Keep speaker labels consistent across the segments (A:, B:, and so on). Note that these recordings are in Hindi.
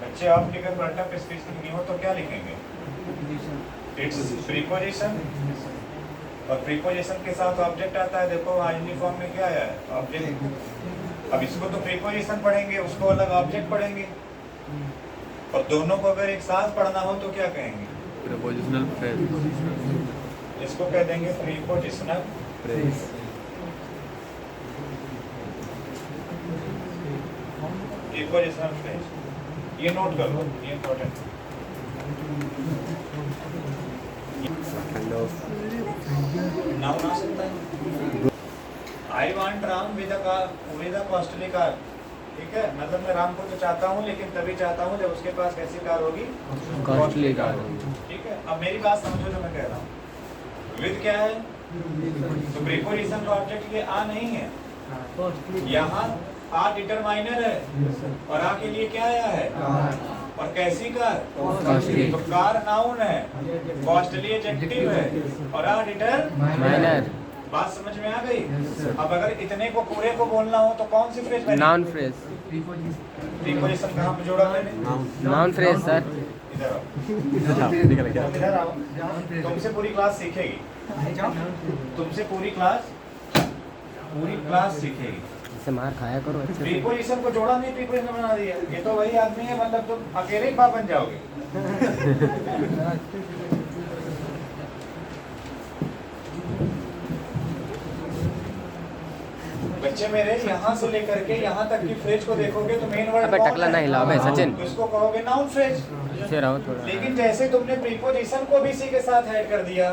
A: बच्चे आप लिखकर पार्ट ऑफ स्पीच लिखनी हो तो क्या लिखेंगे? इट्स प्रीपोजिशन, और प्रीपोजिशन के साथ ऑब्जेक्ट आता है। देखो वहाँ यूनिफॉर्म में क्या आया है? ऑब्जेक्ट। अब इसको तो प्रीपोजिशन पढ़ेंगे, उसको अलग ऑब्जेक्ट पढ़ेंगे, और दोनों को अगर एक साथ पढ़ना हो तो क्या कहेंगे?
B: Prepositional phrase.
A: इसको कह देंगे प्रीपोजिशनल
B: फ्रेज।
A: Prepositional phrase. ये नोट कर लो, ये इंपॉर्टेंट। नाउन आ सकता है। I want Ram with a costly car. ठीक है, मतलब मैं राम को तो चाहता हूँ, लेकिन तभी चाहता हूँ जब उसके पास कैसी कार होगी?
B: Costly car.
A: ठीक है, अब मेरी बात समझो जो मैं कह रहा हूँ। विद क्या है? तो प्रीपोजिशन का ऑब्जेक्ट ये आ नहीं है, यहाँ आ डिटरमाइनर है, और आ के लिए क्या आया है? और कैसी कार?
B: कॉस्टली।
A: तो कार नाउन है, कॉस्टली एडजेक्टिव है, और आ डिटरमाइनर। बात समझ में आ गई? अब अगर इतने को पूरे को बोलना हो तो कौन सी फ्रेज बनेगी?
B: Noun phrase.
A: प्रीपोजिशन कहाँ पे जोड़ा मैंने?
B: Noun phrase sir.
A: इधर आओ, इधर आओ। तुमसे पूरी क्लास सीखेगी, तुमसे पूरी क्लास सीखेगी।
B: इससे मार खाया करो अच्छे से।
A: प्रीपोजिशन को जोड़ा नहीं, प्रीपोजिशन बना दिया। ये तो वही आदमी है, मतलब तुम अकेले ही बाप बन जाओगे। बच्चे मेरे, यहाँ से लेकर के यहाँ तक की फ्रेज को देखोगे तो मेन वर्ड
B: अबे टकला ना हिलाओ बे सचिन।
A: तो इसको कहोगे नाउन फ्रेज।
B: पीछे रहो थोड़ा।
A: लेकिन जैसे तुमने प्रीपोजिशन को भी इसी के साथ ऐड कर दिया,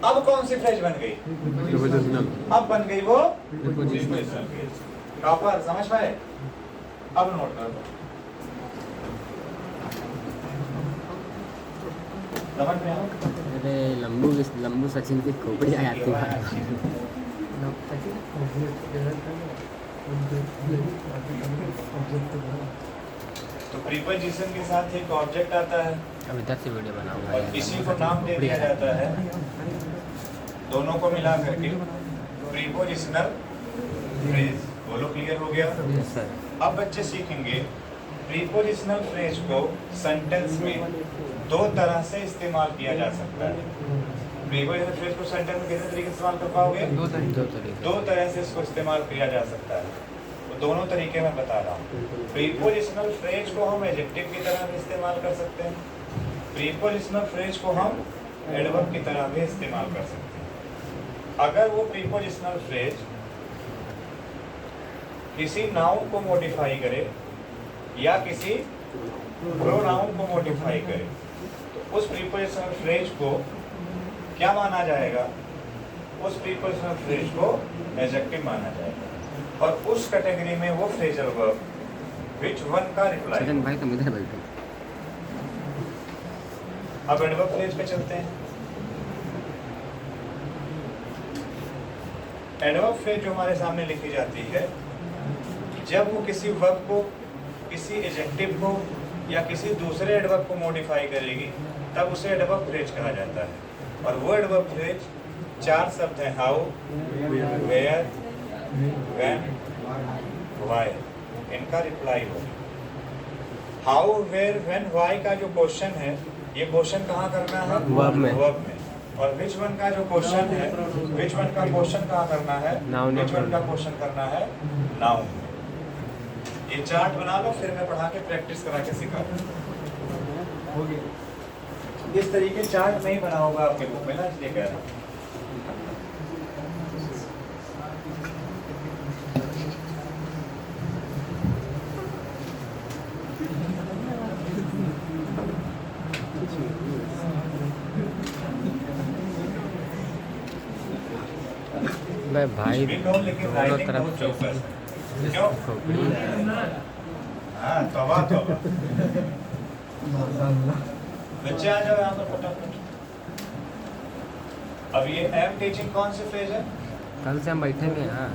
A: अब कौन सी फ्रेज बन गई? अब बन गई वो प्रीपोजिशनल फ्रेज। टॉपर समझ पाए? अब नोट कर दो, समझ में आओ?
B: अरे लंबू सचिन की खोपड़ी आ जाती है।
A: तो प्रीपोजिशन के साथ एक ऑब्जेक्ट आता है,
B: अब इधर से वीडियो बनाऊंगा
A: और इसी को नाम दे दिया जाता है, दोनों को मिला करके प्रीपोजिशनल फ्रेज। बोलो क्लियर हो गया?
B: Yes sir.
A: अब बच्चे सीखेंगे प्रीपोजिशनल फ्रेज को सेंटेंस में दो तरह से इस्तेमाल किया जा सकता है। प्रीपोजिशनल फ्रेज को सेंटेंस में कितने तरीके से इस्तेमाल कर पाओगे? दो तरह से इसको इस्तेमाल किया जा सकता है। तो दोनों तरीके मैं बता रहा हूँ। प्रीपोजिशनल फ्रेज को हम एडजेक्टिव की तरह भी इस्तेमाल कर सकते हैं, प्रीपोजिशनल फ्रेज को हम एडवर्ब की तरह भी इस्तेमाल कर सकते हैं। अगर वो प्रीपोजिशनल फ्रेज किसी नाउन को मॉडिफाई करे या किसी प्रोनाउन को मॉडिफाई करे, तो उस प्रीपोजिशनल फ्रेज को क्या माना जाएगा? उस प्रीपोजिशनल फ्रेज को एडजेक्टिव माना जाएगा, और उस कैटेगरी में वो फ्रेजल वर्ब व्हिच वन का रिप्लाई।
B: सचिन भाई तुम इधर बैठो।
A: अब एडवर्ब फ्रेज पे चलते हैं। एडवर्ब फ्रेज जो हमारे सामने लिखी जाती है, जब वो किसी वर्ब को, किसी एडजेक्टिव को या किसी दूसरे एडवर्ब को मॉडिफाई करेगी, तब उसे एडवर्ब फ्रेज कहा जाता है। और वो एडवर्ब फ्रेज चार शब्द हैं, हाउ, वेयर, व्हेन, व्हाई। इनका रिप्लाई हो। हाउ, वेयर, व्हेन, व्हाई का जो क्वेश्चन है, ये क्वेश्चन कहाँ करना है?
B: वर्ब में।
A: वर्ब में। और विच वन का जो क्वेश्चन है, विच वन का क्वेश्चन कहाँ करना है?
B: नाउन।
A: विच वन का क्वेश्चन करना है नाउन में। ये चार्ट बना लो, फिर मैं पढ़ा के प्रैक्टिस करा के सिखा दूँ। इस तरीके चार्ट नहीं बना होगा आपके बुक में ना, इसलिए कह रहा हूँ।
B: भाई
A: कुछ भी कहो, लेकिन
B: दोनों
A: राइटिंग
B: तरफ
A: बहुत
B: से
A: चौकस है। क्यों?
B: खोपड़ी।
A: हाँ, तौबा तौबा। बच्चे आ जाओ यहाँ पर फटाफट। अब ये एम टीचिंग कौन सी फ्रेज है?
B: कल से हम बैठेंगे यहाँ।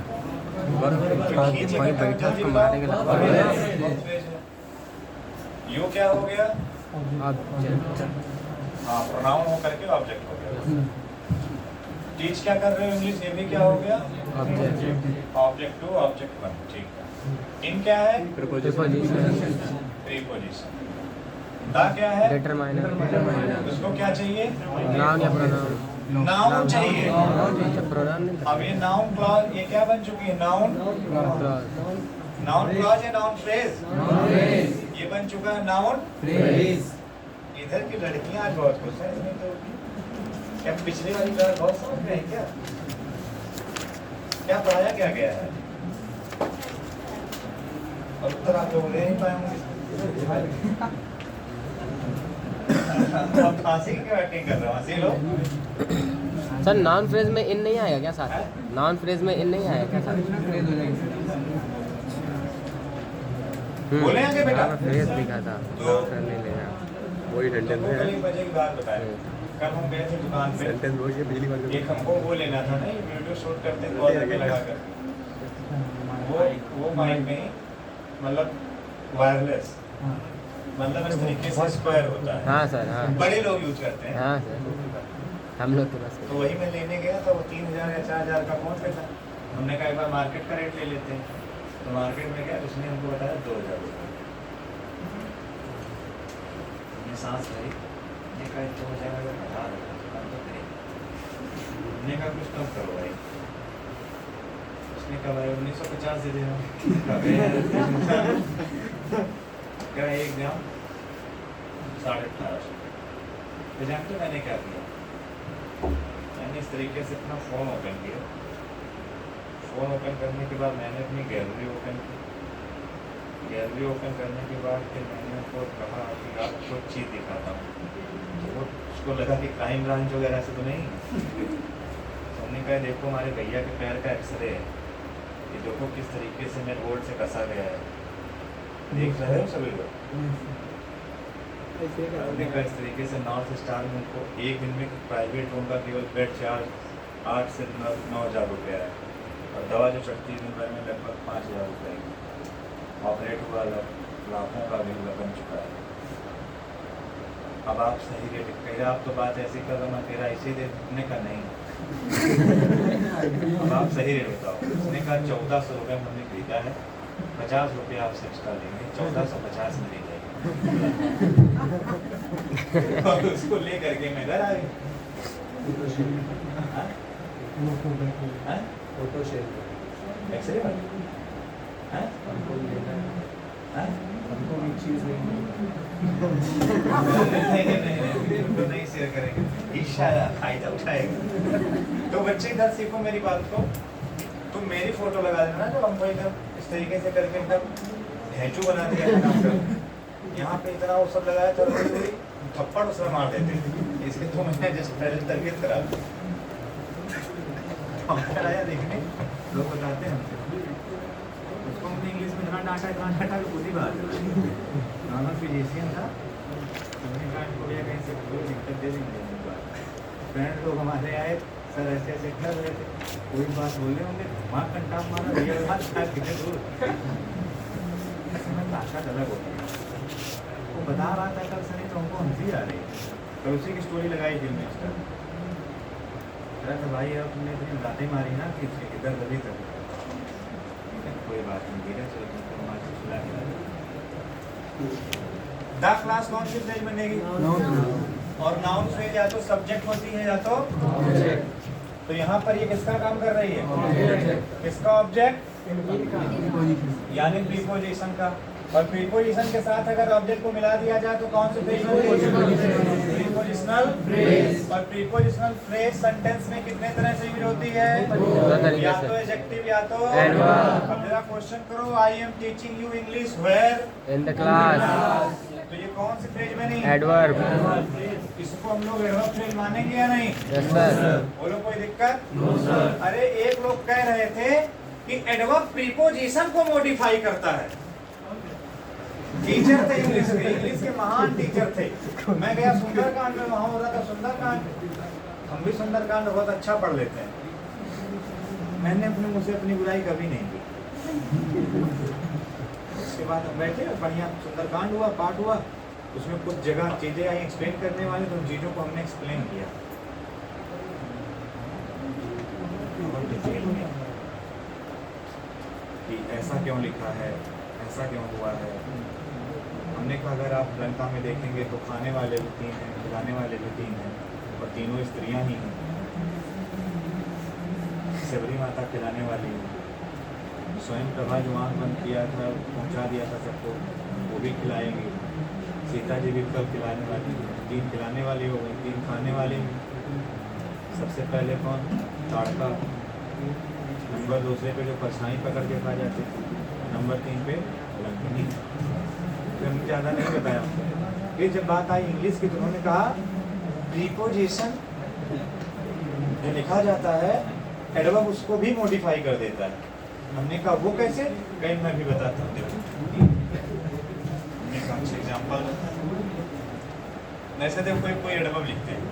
A: खींच
B: कोई
A: के
B: बैठा
A: जल्दी
B: उसको
A: बताओ।
B: मारेंगे लगभग।
A: वर्ब फ्रेज है। यू क्या हो गया?
B: ऑब्जेक्ट।
A: हाँ, प्रोनाउन हो करके ऑब्जेक्ट हो गया। टीच क्या कर रहे हो इंग्लिश, ये भी क्या हो गया?
B: Object.
A: Object two object one. ठीक है। इन क्या है?
B: प्रीपोजिशन।
A: प्रीपोजिशन। द क्या है?
B: डिटरमाइनर।
A: उसको क्या चाहिए?
B: नाउन या प्रोनाउन?
A: नाउन चाहिए।
B: अच्छा प्रोनाउन नहीं
A: अब ये नाउन क्लॉज ये क्या बन चुकी है? Noun
B: clause.
A: नाउन क्लॉज या नाउन फ्रेज? ये बन चुका है नाउन फ्रेज। इधर की लड़कियां आज बहुत खुश हैं इसमें तो। क्या पिछले वाली बार बहुत समझ में आई क्या? क्या पढ़ाया क्या गया है? और उत्तर आप लोग ले नहीं पाए होंगे। आप फांसी की क्यों एक्टिंग कर रहे हो? हंसी लो।
B: सर नॉन फ्रेज में इन नहीं आएगा क्या साथ? नॉन फ्रेज में इन नहीं आएगा क्या साथ?
A: बोले आगे बेटा।
B: फ्रेज लिखा था
A: तो
B: नहीं लेगा वही सेंटेंस
A: तुमको कल 1 बजे की बात बताए। कल हम गए थे दुकान पे।
B: सेंटेंस बोल के बिजली बंद
A: एक हमको वो लेना था ना, ये वीडियो शूट करते हैं कॉल पे लगा कर। वो माइक नहीं, मतलब वायरलेस, मतलब इस तरीके से स्क्वायर होता है।
B: हाँ सर हाँ
A: बड़े लोग यूज करते हैं।
B: हाँ सर हम लोग के पास
A: तो वही मैं लेने गया था, वो 3000 या 4000 का फोन पे था। हमने कहा एक बार मार्केट का रेट ले लेते हैं। तो मार्केट में गया, उसने हमको बताया 2000 रुपये। हमने सांस भरी, हमने कहा 2000 अगर बढ़ा रहे हो तो कम तो करें। हमने कहा कुछ कम करो भाई। उसने कहा भाई 1950 दे देना। क्या 1 ग्राम 1850। तो जानते मैंने क्या किया? मैंने इस तरीके से अपना फ़ोन ओपन किया। फ़ोन ओपन करने के बाद मैंने अपनी गैलरी ओपन की। गैलरी ओपन करने के बाद फिर मैंने उसको कहा कि आप कुछ चीज़ दिखाता हूँ। तो वो उसको लगा कि क्राइम ब्रांच वगैरह से तो नहीं। तो हमने कहा देखो हमारे भैया के पैर का एक्सरे है, ये देखो किस तरीके से मैं रोड से कसा गया है, देख रहे हो सभी लोग। हमने कहा इस तरीके से नॉर्थ स्टार में उनको एक दिन में प्राइवेट रूम का केवल बेड चार्ज 8 से 9,000 रुपया है, और दवा जो चढ़ती है दिन भर में लगभग 5,000 रुपये की। ऑपरेट हुआ लाखों का बिल बन चुका है। अब आप सही रेट कह रहे, आप तो बात ऐसी कर रहे, मैं कह रहा इसी देने का नहीं। अब आप सही रेट बताओ। उसने कहा 1400 रुपये में हमने खरीदा है, 50 रुपये आपसे एक्स्ट्रा लेंगे, 1450 में ले जाएंगे। और उसको ले करके मैं घर आ गई।
C: फोटो शेयर
A: एक्सरे वाली? हाँ? हाँ?
C: हमको भी चीज़ नहीं
A: तो नहीं शेयर करेंगे, इशारा फायदा उठाएगा। तो बच्चे इधर सीखो मेरी बात को। तुम मेरी फोटो लगा देना, जो हमको इधर इस तरीके से करके एकदम ढेंचू बना दिया है ना। यहाँ पे इतना वो सब लगाया था, थप्पड़ उसमें मार देते। इसके तो मैंने जस्ट पहले तरबियत करा दी। आया देखने, लोग बताते हैं हमसे, उसको हमने इंग्लिश में इतना डांटा कि खुद ही बात है। नॉर्मल फिजिशियन था, हमने कहा इनको भैया कहीं से कोई दिक्कत दे देंगे। फ्रेंड लोग हमारे आए, सर ऐसे ऐसे कर रहे थे, कोई बात बोल रहे होंगे, वहाँ कंटा मारा भैया बात था कितने दूर। इसमें ताकत अलग होती है। वो बता रहा था कल से, नहीं तो हमको हंसी आ रही है। तो उसी की स्टोरी लगाई फिल्म में उसका। कह रहा था भाई अब तुमने इतनी बातें मारी ना कि इधर दबी तक। कोई बात नहीं बेटा, चलो तुमको हमारे सुला के द क्लास कौन सी फ्रेज बनेगी? और नाउन फ्रेज या तो सब्जेक्ट होती है या तो तो यहाँ पर ये किसका काम कर रही है? किसका ऑब्जेक्ट? यानी प्रीपोजिशन का। और प्रीपोजिशन के साथ अगर ऑब्जेक्ट को मिला दिया जाए तो कौन सी फ्रेज बनेगी? Prepositional phrase. और प्रीपोजिशनल फ्रेज सेंटेंस में कितने तरह से यूज होती है? या तो एडजेक्टिव या तो एडवर्ब। अब जरा क्वेश्चन करो, I am teaching you English where?
B: In the class.
A: तो ये कौन सी फ्रेज बनी?
B: एडवर्ब।
A: इसको हम लोग एडवर्ब फ्रेज मानेंगे या नहीं?
B: Yes sir.
A: बोलो कोई दिक्कत? No sir. अरे एक लोग कह रहे थे कि एडवर्ब प्रीपोजिशन को मॉडिफाई करता है। टीचर थे इंग्लिश के महान टीचर थे। मैं गया सुंदरकांड में, वहां हो रहा था सुंदरकांड। हम भी सुंदरकांड बहुत अच्छा पढ़ लेते हैं। मैंने अपने मुझसे अपनी बुराई कभी नहीं की। उसके बाद हम बैठे, बढ़िया सुंदरकांड हुआ, पाठ हुआ, उसमें कुछ जगह चीजें आई एक्सप्लेन करने वाले, तो उन चीजों को हमने एक्सप्लेन किया डिटेल में कि ऐसा क्यों लिखा है, ऐसा क्यों हुआ है। हमने कहा अगर आप लंका में देखेंगे तो खाने वाले भी 3 हैं, खिलाने वाले भी 3 हैं, और तीनों स्त्रियां ही हैं। सबरी माता खिलाने वाली है, स्वयं प्रभा जो आँख बंद किया था पहुंचा दिया था सबको, वो भी खिलाएंगे। सीता जी भी कब खिलाने वाली है, 3 खिलाने वाली हो गई, 3 खाने वाली हैं। सबसे पहले कौन? ताड़का। नंबर 2 पे जो परछाई पकड़ के खा जाते थे। नंबर 3 पे लंकिनी। फिर हमने ज़्यादा नहीं बताया आपको। फिर जब बात आई इंग्लिश की तो उन्होंने कहा प्रीपोजिशन जो लिखा जाता है एडवर्ब उसको भी मॉडिफाई कर देता है। हमने कहा वो कैसे? कहीं मैं भी बताता हूँ। देखो हमने कहा अच्छे एग्जाम्पल ऐसे देखो कोई एडवर्ब लिखते हैं,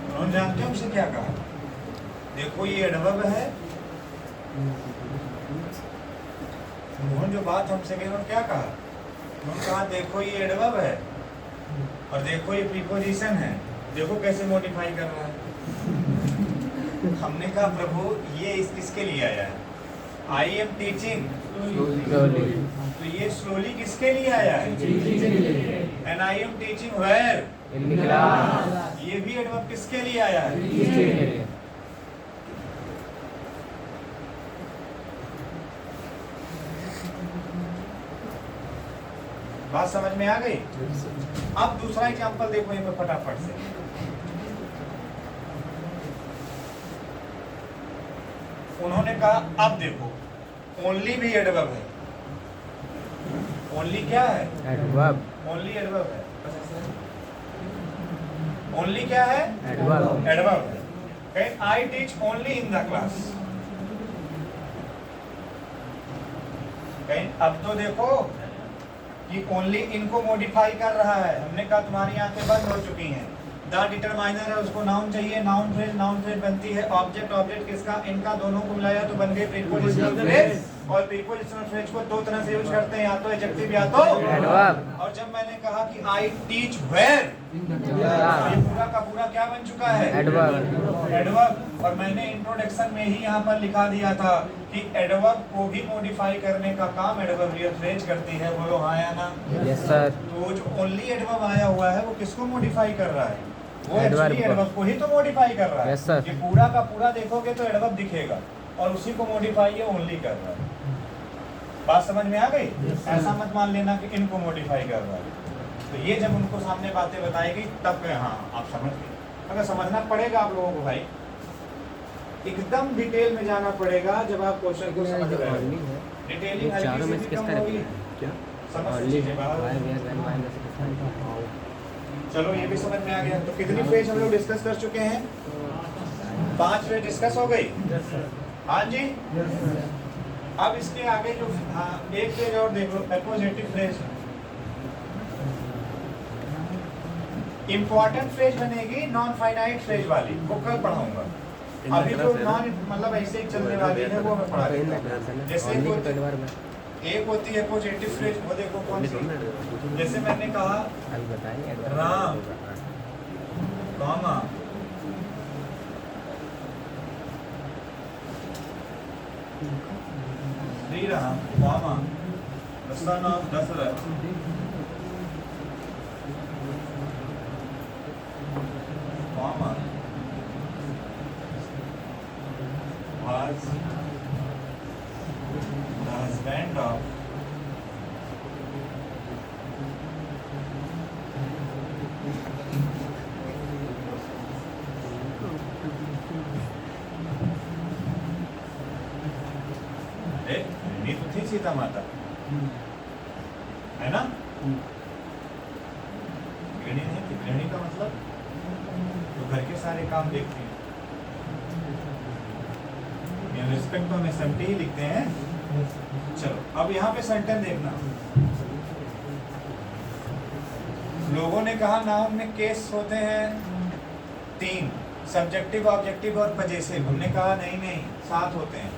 A: उन्होंने जानते हो उसे क्या कहा? देखो ये एडवर्ब है। उन्होंने जो बात हमसे कही उन्होंने क्या कहा? उन्होंने कहा देखो ये एडवर्ब है और देखो ये प्रीपोजिशन है, देखो कैसे मॉडिफाई कर रहा है। हमने कहा प्रभु ये किसके लिए आया है? आई एम टीचिंग, तो ये स्लोली किसके लिए आया है? And I am teaching where, ये भी एडवर्ब किसके लिए आया है? बात समझ में आ गई? अब दूसरा एग्जांपल देखो यहाँ पे फटाफट से। उन्होंने कहा अब देखो ओनली भी एडवर्ब है। ओनली क्या है?
B: एडवर्ब।
A: ओनली एडवर्ब है। ओनली क्या है?
B: एडवर्ब।
A: एडवर्ब है। कहीं I teach only in the class. कहीं अब तो देखो कि ओनली इनको मॉडिफाई कर रहा है। हमने कहा तुम्हारी आंखें बंद हो चुकी हैं। द डिटरमाइनर है, उसको नाउन चाहिए, नाउन फ्रेज बनती है। ऑब्जेक्ट ऑब्जेक्ट किसका? इनका, दोनों को मिलाया तो बन गए प्रीपोजिशनल फ्रेज। और प्रीपोजिशनल फ्रेज को 2 तरह से यूज करते हैं, या तो एडजेक्टिव या तो
B: एडवर्ब।
A: और जब मैंने कहा कि आई टीच वेयर, ये पूरा का पूरा क्या बन चुका है?
B: एडवर्ब।
A: एडवर्ब। और मैंने इंट्रोडक्शन में ही यहाँ पर लिखा दिया था कि एडवर्ब को भी मॉडिफाई करने का काम एडवर्बियल फ्रेज करती है। बोलो हाँ या ना?
B: Yes sir.
A: तो जो ओनली एडवर्ब आया हुआ है वो किसको मॉडिफाई कर रहा है? वो
B: एडवर्ब
A: एक्चुअली एडवर्ब को ही तो मॉडिफाई कर रहा है।
B: Yes sir.
A: ये पूरा का पूरा देखोगे तो एडवर्ब दिखेगा और उसी को मॉडिफाई ये ओनली कर रहा है। बात समझ में आ गई? ऐसा मत मान लेना कि इनको मॉडिफाई कर रहा है। तो ये जब उनको सामने बातें बताएगी तब हाँ आप समझ गए। अगर समझना पड़ेगा आप लोगों को भाई, एकदम डिटेल में जाना पड़ेगा जब आप क्वेश्चन को समझ रहे हो। डिटेलिंग
B: चारों में से किसका
A: होगी?
B: क्या?
A: समझ लीजिए बाहर। चलो ये भी समझ में आ गया। तो कितनी पेज हम लोग डिस्कस कर चुके हैं? 5 पेज डिस्कस हो गई। हाँ जी। अब इसके आगे जो एक पेज और देख लो, अपोजिटिव फ्रेज। इंपॉर्टेंट फ्रेज बनेगी नॉन फाइनाइट फ्रेज वाली, वो कल पढ़ाऊंगा। अभी जो नॉन मतलब ऐसे ही चलने वाली है वो मैं पढ़ा दूंगा। जैसे एक होती है अपोजिटिव फ्रेज, वो देखो कौन सी। जैसे मैंने कहा राम कामा श्री राम कामा the son of Dasarath comma was the husband of तो थी सीता माता, है ना? गृहिणी नहीं थी। गृहिणी का मतलब तो घर के सारे काम देखती है। रिस्पेक्ट तो एसएमटी ही लिखते हैं। चलो अब यहाँ पे सेंटेंस देखना। लोगों ने कहा नाउन में केस होते हैं 3, सब्जेक्टिव, ऑब्जेक्टिव और पजेसिव। हमने कहा नहीं सात होते हैं,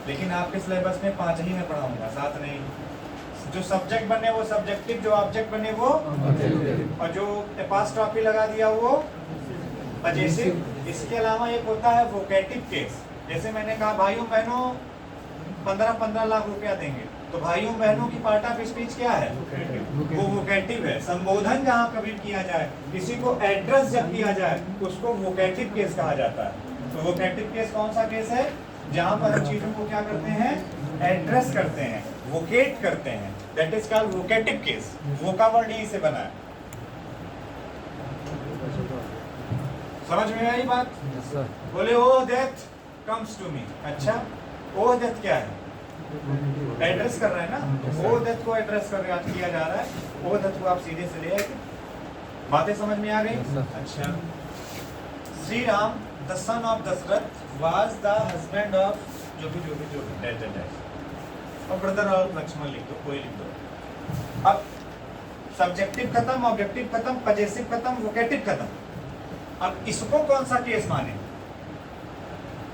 A: लेकिन आपके सिलेबस में 5 ही मैं पढ़ाऊंगा, 7 नहीं। जो सब्जेक्ट बने वो सब्जेक्टिव, जो ऑब्जेक्ट बने वो, और जो एपॉस्ट्रॉफी लगा दिया वो पजेसिव। इसके अलावा एक होता है वोकेटिव केस। जैसे मैंने कहा भाइयों बहनों 15-15 लाख रुपया देंगे, तो भाइयों बहनों की पार्ट ऑफ स्पीच क्या है? वो वोकेटिव है। संबोधन जहाँ कभी किया जाए, किसी को एड्रेस जब किया जाए, उसको वोकेटिव केस कहा जाता है। तो वोकेटिव केस कौन सा केस है? जहाँ पर हम चीजों को क्या करते हैं? एड्रेस करते हैं, वोकेट करते हैं। That is called vocative case. वो का वर्ड ई से बना है। समझ में आई बात? बोले O death comes to me. अच्छा, ओ डेथ क्या है? एड्रेस कर रहे हैं ना, ओ डेथ को एड्रेस कर किया जा रहा है। ओ डेथ को आप सीधे से ले आए। बातें समझ में आ गई? अच्छा, Shri Ram the son of Dasharath was the husband of जो भी डैश डैश डैश, और ब्रदर ऑफ लक्ष्मण लिख दो, कोई लिख दो। अब सब्जेक्टिव खत्म, ऑब्जेक्टिव खत्म, पजेसिव खत्म, वोकेटिव खत्म। अब इसको कौन सा केस माने?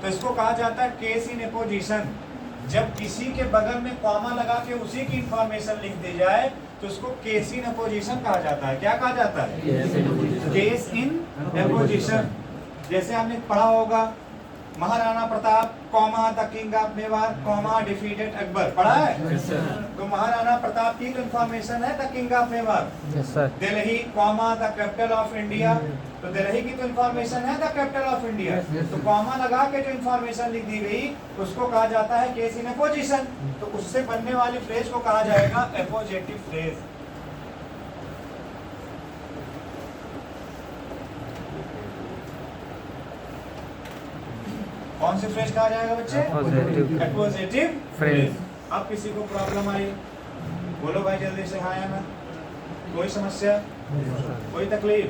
A: तो इसको कहा जाता है केस इन एपोजिशन। जब किसी के बगल में कॉमा लगा के उसी की इंफॉर्मेशन लिख दी जाए तो उसको केस इन एपोजिशन कहा जाता है। क्या कहा जाता है? Case in apposition. जैसे आपने पढ़ा होगा Maharana Pratap comma the king of Mewar comma defeated Akbar, पढ़ा है? तो महाराणा प्रताप की इंफॉर्मेशन है the king of Mewar. Delhi comma the capital of India, तो दिल्ली की तो इंफॉर्मेशन है द कैपिटल ऑफ इंडिया। तो कॉमा लगा के जो इंफॉर्मेशन लिख दी गई उसको कहा जाता है केस इन एपोजिशन। तो उससे बनने वाली फ्रेज को कहा जाएगा एपोजेटिव फ्रेज। कौन सी फ्रेज कहा जाएगा बच्चे? एपोजिटिव फ्रेज। अब किसी को प्रॉब्लम आई, बोलो भाई जल्दी से हाँ या ना। कोई समस्या, कोई तकलीफ?